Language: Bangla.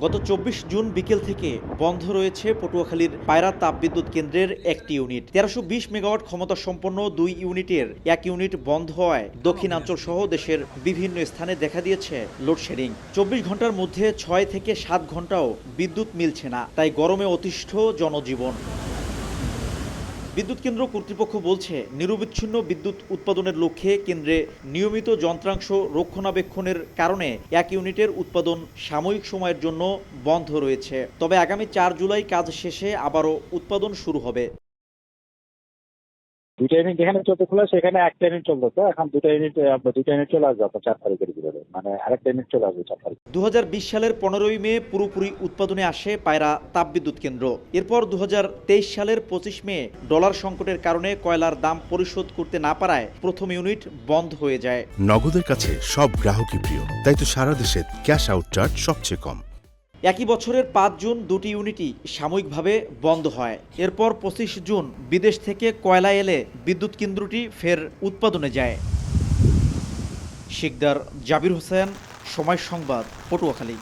গত ২৪ জুন বিকেল থেকে বন্ধ রয়েছে পটুয়াখালীর পায়রা তাপবিদ্যুৎ কেন্দ্রের একটি ইউনিট। ১৩২০ মেগাওয়াট ক্ষমতা সম্পন্ন ২ ইউনিটের এক ইউনিট বন্ধ হওয়ায় দক্ষিণাঞ্চল সহ দেশের বিভিন্ন স্থানে দেখা দিয়েছে লোডশেডিং। ২৪ ঘন্টার মধ্যে ৬ থেকে ৭ ঘন্টাও বিদ্যুৎ মিলছে না, তাই গরমে অতিষ্ঠ জনজীবন। বিদ্যুৎ কেন্দ্র কর্তৃপক্ষ বলছে, নিরবিচ্ছিন্ন বিদ্যুৎ উৎপাদনের লক্ষ্যে কেন্দ্রে নিয়মিত যন্ত্রাংশ রক্ষণাবেক্ষণের কারণে এক ইউনিটের উৎপাদন সাময়িক সময়ের জন্য বন্ধ রয়েছে। তবে আগামী ৪ জুলাই কাজ শেষে আবারও উৎপাদন শুরু হবে। দুইটা ইউনিট যেখানে খোলা সেখানে একটা ইউনিট চলতো, তো এখন দুইটা ইউনিট চলে আসবে আপনার ৪ তারিখের ভিতরে, মানে আরেকটা ইউনিট চলে আসবে ৪ তারিখ। ২০২০ সালের ১৫ই মে পুরোপুরি উৎপাদনে আসে পায়রা তাপবিদ্যুৎ কেন্দ্র। এরপর ২০২৩ সালের ২৫ মে ডলার সংকটের কারণে কয়লার দাম পরিশোধ করতে না পারায় প্রথম ইউনিট বন্ধ হয়ে যায়। নগদের কাছে সব গ্রাহকই প্রিয়, তাই তো সারা দেশে ক্যাশ আউট চার্জ সবচেয়ে কম। একই বছরের ৫ জুন দুটি ইউনিটই সাময়িকভাবে বন্ধ হয়। এরপর ২৫ জুন বিদেশ থেকে কয়লা এলে বিদ্যুৎ কেন্দ্রটি ফের উৎপাদনে যায়। শিকদার জাবির হোসেন, সময় সংবাদ, পটুয়াখালী।